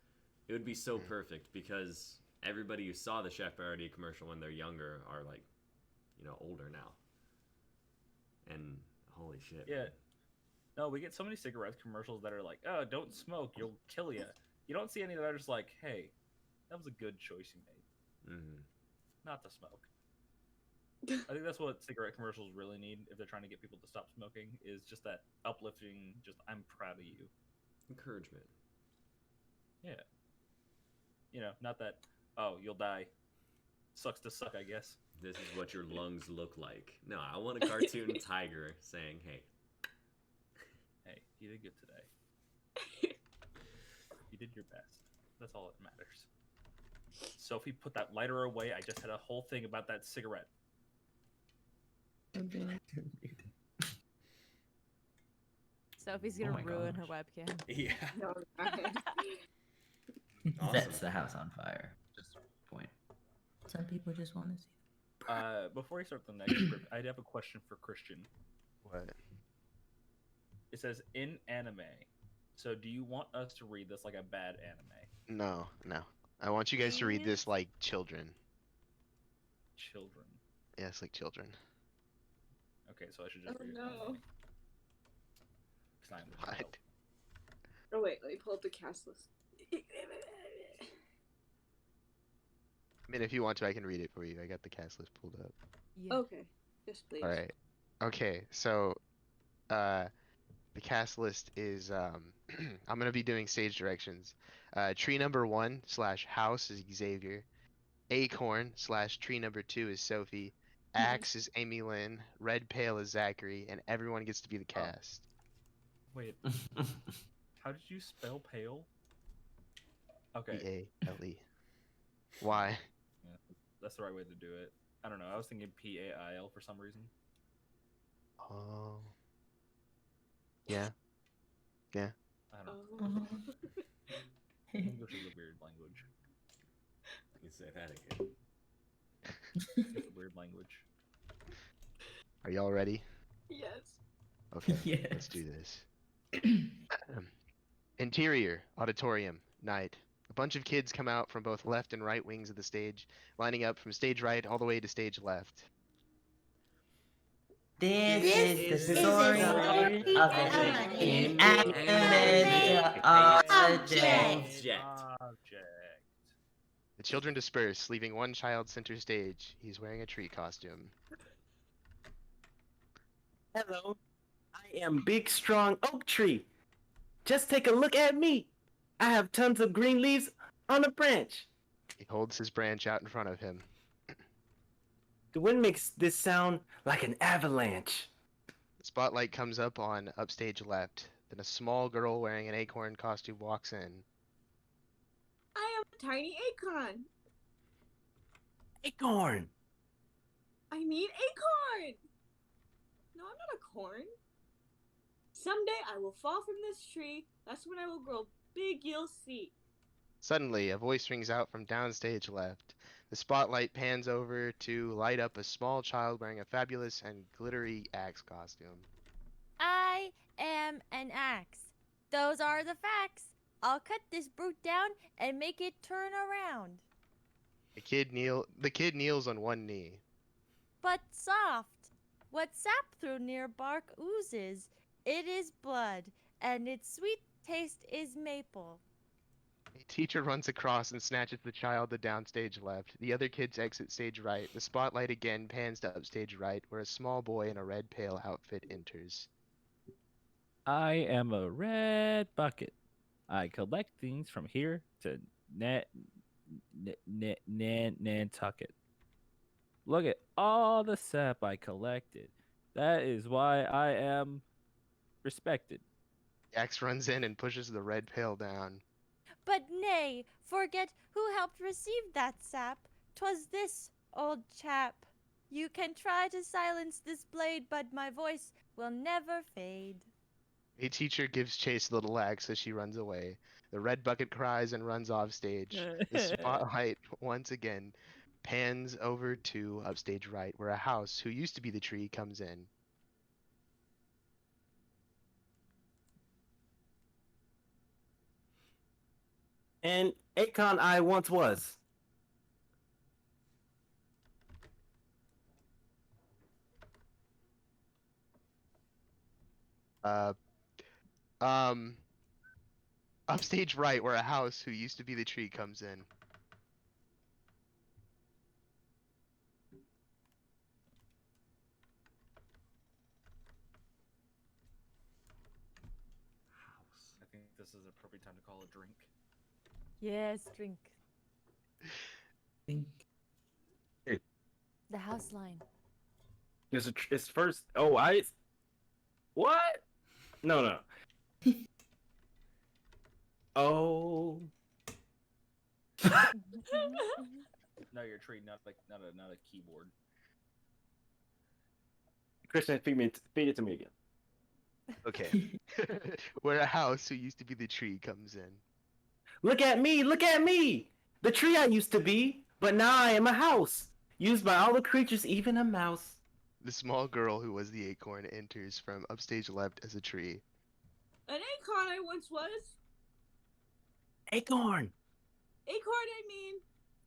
It would be so perfect because everybody who saw the Chef Boyardee commercial when they're younger are like, older now. And holy shit. Yeah. No, we get so many cigarette commercials that are like, "Oh, don't smoke, you'll kill you." You don't see any that are just like, "Hey, that was a good choice you made, Mm-hmm. not to smoke." I think that's what cigarette commercials really need if they're trying to get people to stop smoking is just that uplifting, just "I'm proud of you." Encouragement. Yeah. Not that, "Oh, you'll die. Sucks to suck, I guess." This is what your lungs look like. No, I want a cartoon tiger saying, "Hey, Hey, you did good today. You did your best. That's all that matters. Sophie, put that lighter away. I just had a whole thing about that cigarette. Sophie's Oh gonna my ruin her gosh. webcam. yeah." No, right. Awesome. Sets the house on fire. Just point. Some people just want to see. Before we start the next script, I have a question for Christian. What? It says in anime. So do you want us to read this like a bad anime? No. I want you guys to read this Please? like children. Children. Yes, like children. Okay, so I should just Oh read it. no. Because I'm the What? child. Oh wait, let me pull up the cast list. I mean, if you want to, I can read it for you. I got the cast list pulled up. Yeah. Okay, yes please. All right. Okay, so the cast list is I'm gonna be doing stage directions. Tree number 1 / house is Xavier. Acorn / tree number 2 is Sophie. Axe is Amy Lynn. Red Pale is Zachary, and everyone gets to be the cast. Wait, how did you spell pale? Okay, P-A-L-E. Why? yeah, that's the right way to do it. I don't know. I was thinking P-A-I-L for some reason. Oh. Yeah. Yeah. I don't know. English is a weird language. You say that again. It's just a weird language. Are y'all ready? Yes. Okay, Yes. let's do this. Interior, auditorium, night. A bunch of kids come out from both left and right wings of the stage, lining up from stage right all the way to stage left. This is the is story the of story an of inanimate object. Object. The children disperse, leaving one child center stage. He's wearing a tree costume. Hello, I am Big Strong Oak Tree. Just take a look at me. I have tons of green leaves on a branch. He holds his branch out in front of him. The wind makes this sound like an avalanche. The spotlight comes up on upstage left. Then a small girl wearing an acorn costume walks in. I am a tiny acorn. Acorn. I mean acorn. No, I'm not a corn. Someday I will fall from this tree. That's when I will grow big, you'll see. Suddenly, a voice rings out from downstage left. The spotlight pans over to light up a small child wearing a fabulous and glittery axe costume. I am an axe. Those are the facts. I'll cut this brute down and make it turn around. The kid kneels on one knee. But soft. What sap through near bark oozes. It is blood, and its sweet taste is maple. A teacher runs across and snatches the child to downstage left. The other kids exit stage right. The spotlight again pans to upstage right, where a small boy in a red pail outfit enters. I am a red bucket. I collect things from here to Nantucket. Look at all the sap I collected. That is why I am respected. The axe runs in and pushes the red pail down. But nay, forget who helped receive that sap. 'Twas this old chap. You can try to silence this blade, but my voice will never fade. A teacher gives chase to the little axe as she runs away. The red bucket cries and runs off stage. The spotlight once again pans over to upstage right, where a house who used to be the tree comes in. And Akon I once was. Uh, um, Upstage right, where a house who used to be the tree comes in. I think this is a appropriate time to call a drink. Yes, drink. The house line. It's first. Oh, what? No. Oh. No, your tree, not a keyboard. Christian, feed it to me again. Okay. Where a house who used to be the tree comes in. Look at me, look at me! The tree I used to be, but now I am a house, used by all the creatures, even a mouse. The small girl who was the acorn enters from upstage left as a tree. An acorn I once was. Acorn! Acorn, I mean.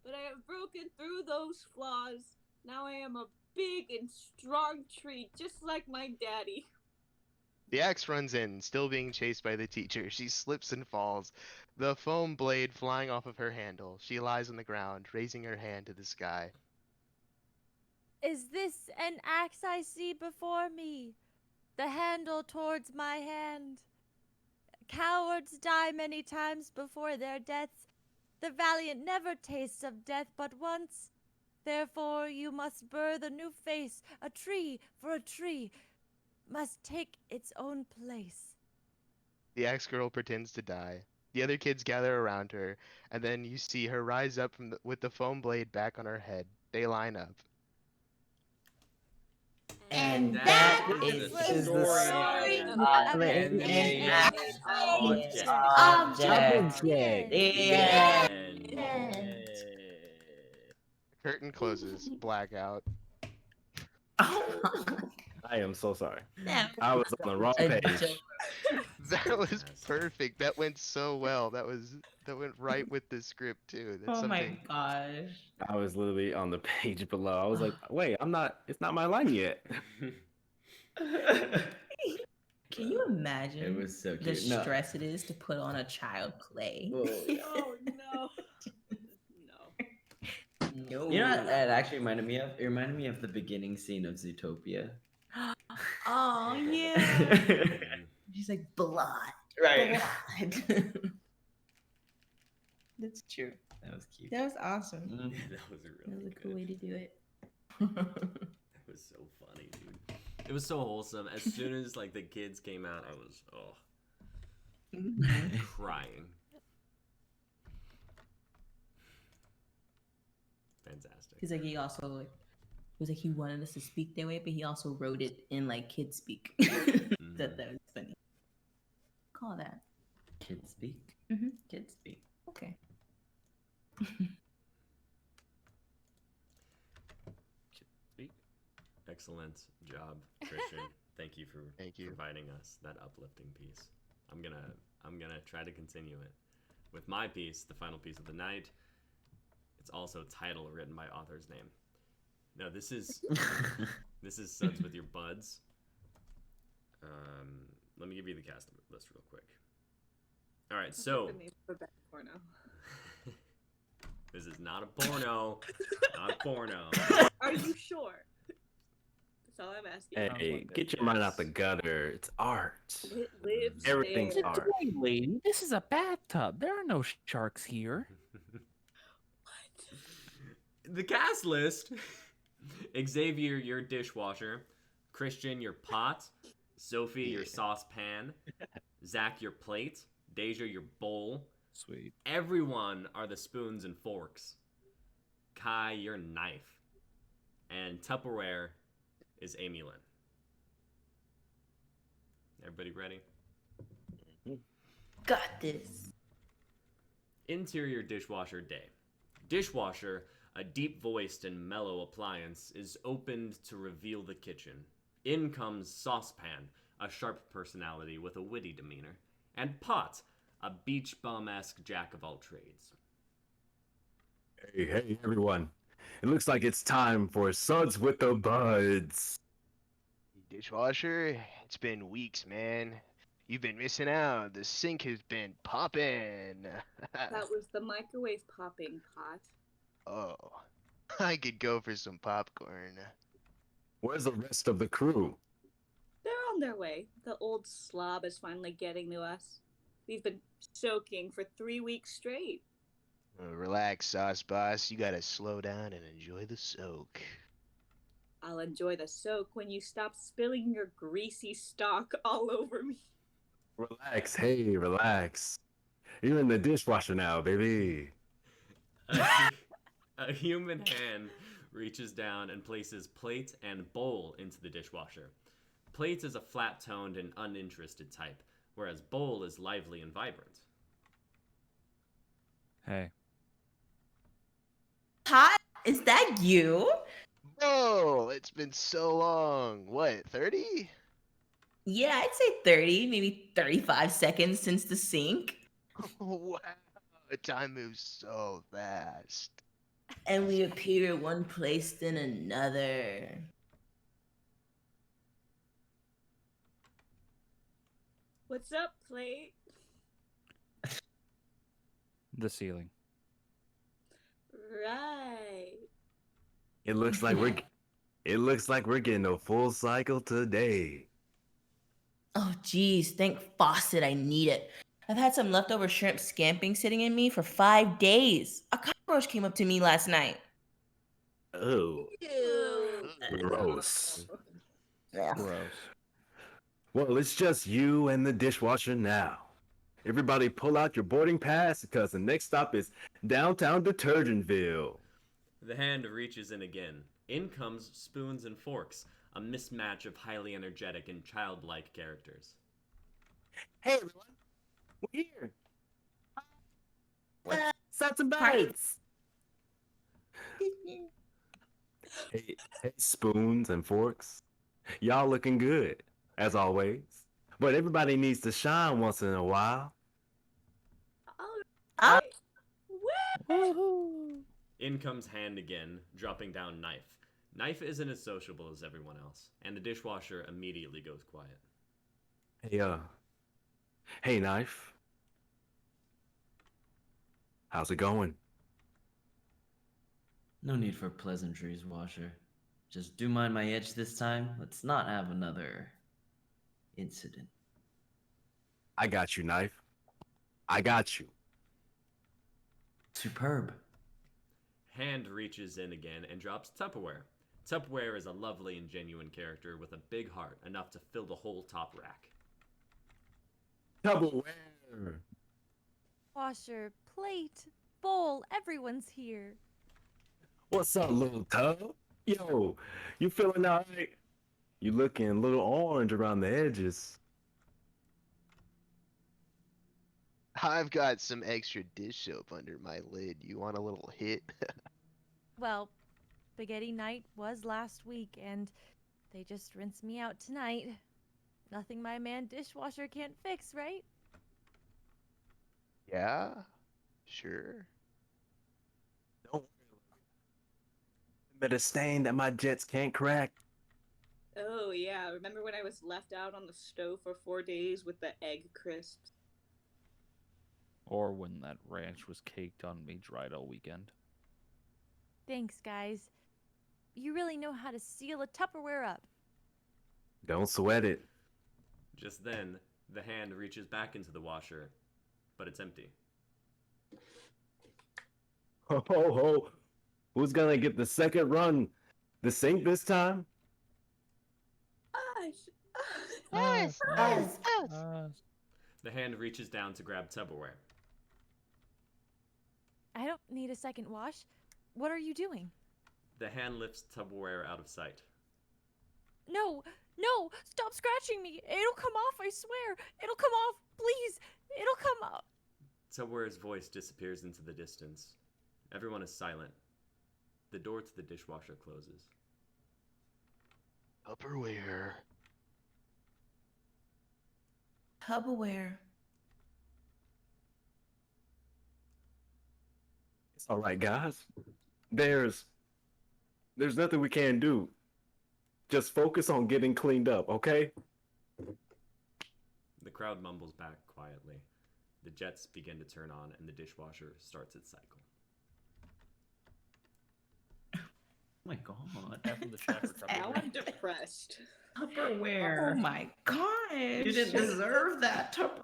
But I have broken through those flaws. Now I am a big and strong tree, just like my daddy. The axe runs in, still being chased by the teacher. She slips and falls, the foam blade flying off of her handle. She lies on the ground, raising her hand to the sky. Is this an axe I see before me? The handle towards my hand. Cowards die many times before their deaths. The valiant never tastes of death but once. Therefore you must birth a new face, a tree for a tree must take its own place. The axe girl pretends to die. The other kids gather around her, and then you see her rise up with the foam blade back on her head. They line up. And that that is is the the story story of of an an inanimate inanimate Object. Object. Object. Yeah. Man. Curtain closes. Blackout. I am so sorry. That I was on the wrong a page. joke. That was perfect. That went so well. That went right with the script too. That's Oh my something. gosh. I was literally on the page below. I was like, wait, I'm not. It's not my line yet. Can you imagine It was so the cute. No. stress it is to put on a child play? Oh, yeah. Oh no. No. No. You know what that actually reminded me of? It reminded me of the beginning scene of Zootopia. Oh yeah. She's like blood. Right. Blood. That's true. That was cute. That was awesome. Mhm. That was That really was a good. cool way to do it. It was so funny, dude. It was so wholesome. As soon as like the kids came out, I was crying. Fantastic. Because like he also like it was like he wanted us to speak that way, but he also wrote it in like kid speak. That was funny. Call that. Kids speak. Mhm. Kids speak. Okay. Excellent job, Christian. Thank you for Thank you. providing us that uplifting piece. I'm gonna try to continue it with my piece, the final piece of the night. It's also a title written by author's name. No, this is Suds with Your Buds. Let me give you the cast list real quick. All right, so Porno. this is not a porno. Not a porno. Are you sure? That's all I'm asking. Hey, get your mind out the gutter. It's art. It lives Everything's there. art. Hey, lady, this is a bathtub. There are no sharks here. The cast list: Xavier, your dishwasher; Christian, your pot; Sophie, your saucepan; Zach, your plate; Deja, your bowl. Sweet. Everyone are the spoons and forks. Kai, your knife; and Tupperware is Amy Lynn. Everybody ready? Got this. Interior dishwasher day. Dishwasher, a deep-voiced and mellow appliance, is opened to reveal the kitchen. In comes saucepan, a sharp personality with a witty demeanor, and pot, a beach bum-esque jack-of-all-trades. Hey, everyone. It looks like it's time for Suds with the Buds. Dishwasher, it's been weeks, man. You've been missing out. The sink has been popping. That was the microwave popping pot. Oh, I could go for some popcorn. Where's the rest of the crew? They're on their way. The old slob is finally getting to us. We've been soaking for 3 weeks straight. Relax, Sauce Boss. You gotta slow down and enjoy the soak. I'll enjoy the soak when you stop spilling your greasy stock all over me. Relax, hey, relax. You're in the dishwasher now, baby. A human hand reaches down and places plate and bowl into the dishwasher. Plate is a flat-toned and uninterested type, whereas bowl is lively and vibrant. Hey. Pot? Is that you? Oh, it's been so long. What, 30? Yeah, I'd say 30, maybe 35 seconds since the sink. Wow, time moves so fast. And we appear one place then another. What's up, plate? The ceiling. Right. It looks like we're getting a full cycle today. Oh, geez, thank faucet, I need it. I've had some leftover shrimp scamping sitting in me for 5 days. A cockroach came up to me last night. Oh, Ew. gross. Gross. Well, it's just you and the dishwasher now. Everybody pull out your boarding pass because the next stop is downtown Detergentville. The hand reaches in again. In comes spoons and forks, a mismatch of highly energetic and childlike characters. Hey, everyone. We're here. What? Sets and Party? bites. Hey, hey, spoons and forks. Y'all looking good, as always. But everybody needs to shine once in a while. Oh, Ah. Woohoo! In comes Hand again, dropping down Knife. Knife isn't as sociable as everyone else, and the dishwasher immediately goes quiet. Hey, Knife. How's it going? No need for pleasantries, Washer. Just do mind my itch this time. Let's not have another incident. I got you, Knife. I got you. Superb. Hand reaches in again and drops Tupperware. Tupperware is a lovely and genuine character with a big heart, enough to fill the whole top rack. Tupperware. Washer, plate, bowl, everyone's here. What's up, little tub? Yo, you feeling all right? You looking a little orange around the edges. I've got some extra dish soap under my lid. You want a little hit? Well, spaghetti night was last week, and they just rinsed me out tonight. Nothing my man dishwasher can't fix, right? Yeah, sure. Don't but a stain that my jets can't crack. Oh yeah, remember when I was left out on the stove for 4 days with the egg crisps? Or when that ranch was caked on me dried all weekend. Thanks, guys. You really know how to seal a Tupperware up. Don't sweat it. Just then, the hand reaches back into the washer, but it's empty. Ho ho ho. Who's gonna get the second run? The sink this time? Us! Us. The hand reaches down to grab Tupperware. I don't need a second wash. What are you doing? The hand lifts Tupperware out of sight. No, no, stop scratching me. It'll come off, I swear. It'll come off, please. It'll come off. Tupperware's voice disappears into the distance. Everyone is silent. The door to the dishwasher closes. Tupperware. Tupperware. It's all right, guys. There's nothing we can do. Just focus on getting cleaned up, okay? The crowd mumbles back quietly. The jets begin to turn on and the dishwasher starts its cycle. Oh my god. Half of the chat for Now Tupperware. I'm depressed. Tupperware. Oh my gosh. You didn't deserve that, Tupperware.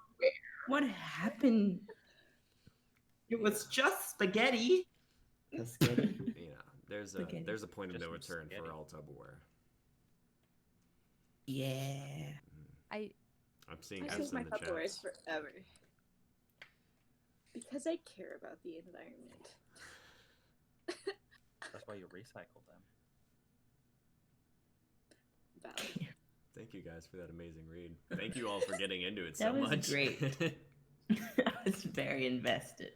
What happened? It was just spaghetti. Spaghetti. Yeah, there's Spaghetti. a point of Just no some return spaghetti. for all Tupperware. Yeah. I'm seeing I F's save in my the Tupperwares chat. forever. Because I care about the environment. That's why you recycle them. Valid. Thank you guys for that amazing read. Thank you all for getting into it so That was much. great. I was very invested.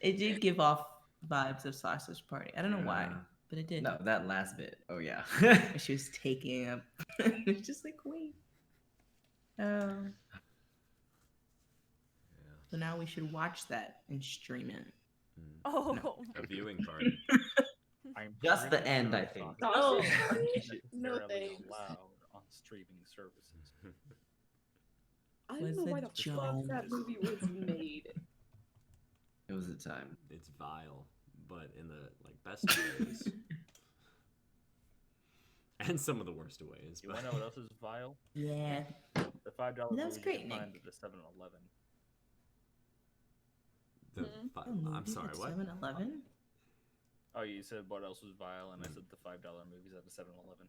It did give off vibes of Sausage Party. I don't know why, Yeah. but it did. No, that last bit. Oh yeah. She was taking up. It's just like, wait. Oh. So now we should watch that and stream it. Oh, A viewing party. I'm Just the pretty end, sure I think. Sausage it's party? not No necessarily thanks. allowed on streaming services. I Was don't know why it the fuck that movie was made. It was a time. It's vile, but in the best of ways. And some of the worst of ways. You but- want to know what else is vile? Yeah. The $5 That was movies great, you can find Nick. at the 7-Eleven. The Hmm? fi- A I'm movie sorry, at what? 7-Eleven? Oh, you said what else was vile, and I said the $5 movies at the 7-Eleven.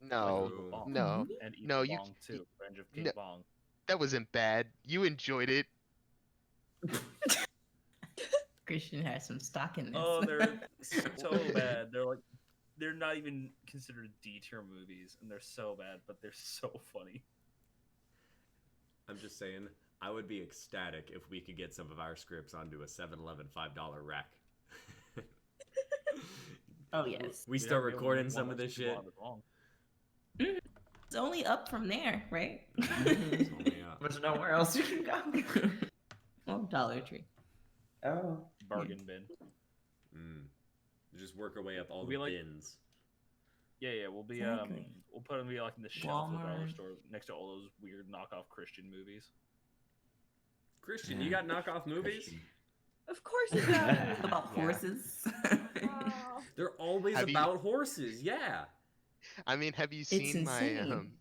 No, Evil Bong. no, And Evil no, you- Bong too. Revenge of King no. Bong. that wasn't bad. You enjoyed it. Christian has some stock in this. Oh, they're so bad. They're not even considered D tier movies, and they're so bad, but they're so funny. I'm just saying, I would be ecstatic if we could get some of our scripts onto a 7-Eleven $5 rack. Oh yes. We You'd start have to be able to recording make some one of that's this 2 shit. kilometers long. It's only up from there, right? It's only up. There's nowhere else you can go. Oh, Dollar Tree. Oh. Bargain bin. Just work our way up all We the like- bins. Yeah, we'll be Exactly. we'll put them be like in the shelf of the dollar Walmart. store next to all those weird knockoff Christian movies. Christian, you got knockoff movies? Of course it does. About Yeah. horses. Wow. They're always Have you- about horses, yeah. I mean, have you It's seen my insane.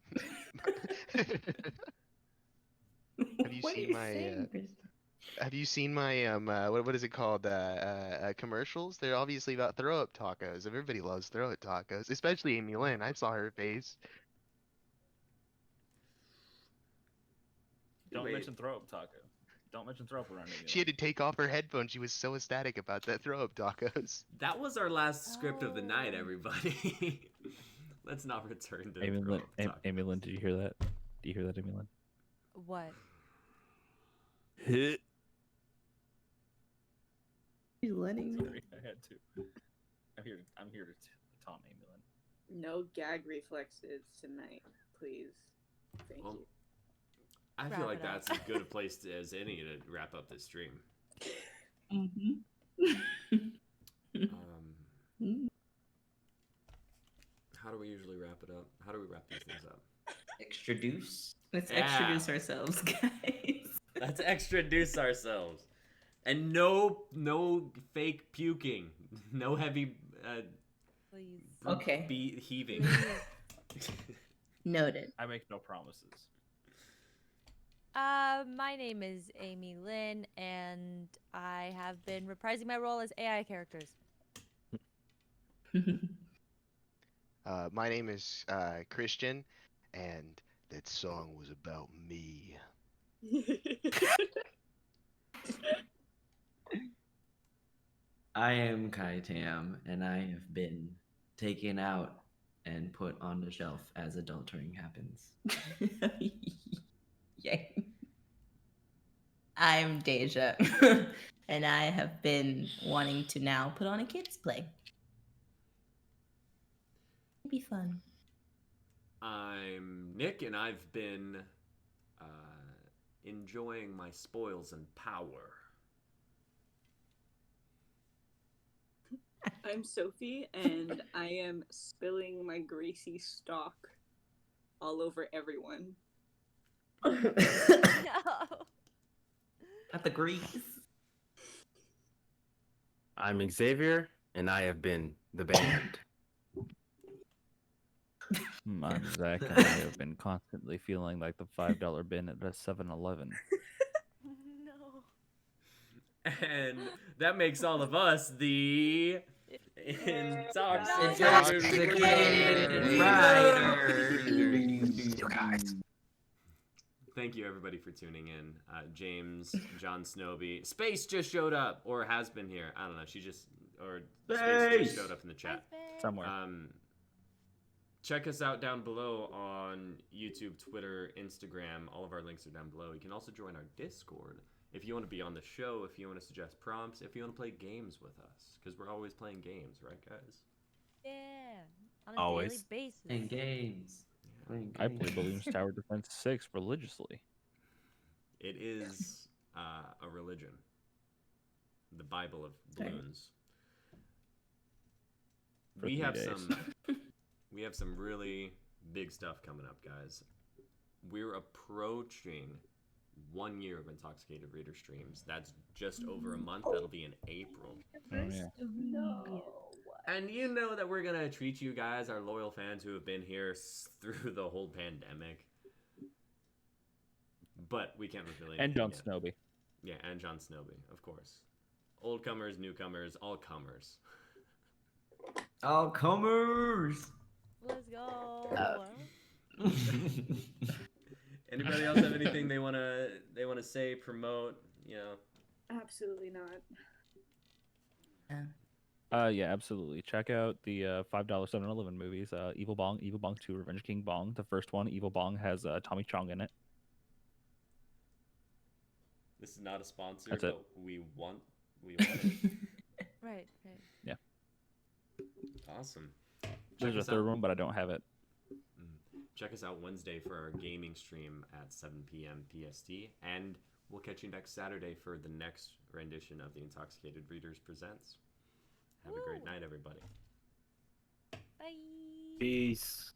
Have you What are seen you my saying, Krista? have you seen my what is it called commercials? They're obviously about throw up tacos. Everybody loves throw up tacos, especially Amy Lynn. I saw her face. Don't Wait. mention throw up taco. Don't mention throw up around me. She had to take off her headphones. She was so ecstatic about that throw up tacos. That was our last script of the night, Oh. everybody. Let's not return to Amy throw Lynn, up tacos. Amy Lynn, did you hear that? Do you hear that, Amy Lynn? What? Hit. You letting me? Sorry, I had to. I'm here to taunt Amy Lynn. No gag reflexes tonight, please. Thank Well, you. I Wrap feel like it up. that's as good a place as any to wrap up this stream. Mm-hmm. How do we usually wrap it up? How do we wrap these things up? Extra deuce. Let's Yeah. introduce ourselves, guys. Let's extraduce ourselves. And no fake puking. No heavy Please. Okay. heaving. Please. Noted. I make no promises. My name is Amy Lynn, and I have been reprising my role as AI characters. My name is Christian, and that song was about me. I am Kai Tam, and I have been taken out and put on the shelf as adultering happens. Yay. I'm Deja, and I have been wanting to now put on a kids' play. It'd be fun. I'm Nick, and I've been enjoying my spoils and power. I'm Sophie, and I am spilling my greasy stock all over everyone. No. At the grease. I'm Xavier, and I have been the band. I'm Zach, and I have been constantly feeling like the $5 bin at a 7-Eleven. No. And that makes all of us the Intoxicated riders. Thank you, everybody, for tuning in. James, John Snowby. Space just showed up, or has been here. I don't know. She just, or Space just showed up in the chat. Somewhere. Check us out down below on YouTube, Twitter, Instagram. All of our links are down below. You can also join our Discord if you want to be on the show, if you want to suggest prompts, if you want to play games with us, because we're always playing games, right, guys? Yeah. On a Always. daily basis. And games. I play Balloons Tower Defense 6 religiously. It is a religion. The Bible of balloons. For We 3 have days. we have some really big stuff coming up, guys. We're approaching 1 year of Intoxicated Reader streams. That's just over a month. That'll be in April. Oh, yeah. No. And you know that we're gonna treat you guys, our loyal fans who have been here through the whole pandemic. But we can't reveal anything And John yet. Snowby. Yeah, and John Snowby, of course. Old comers, newcomers, all comers. All comers. Let's go. Anybody else have anything they wanna say, promote? You know. Absolutely not. Yeah, absolutely. Check out the $5 7-Eleven movies. Evil Bong 2, Revenge King Bong. The first one, Evil Bong, has Tommy Chong in it. This is not a sponsor, That's it. but we want it. Right. Awesome. There's a us third out. one, but I don't have it. Check us out Wednesday for our gaming stream at 7 p.m. PST, and we'll catch you next Saturday for the next rendition of the Intoxicated Readers Presents. Have a great Woo. night, everybody. Bye. Peace.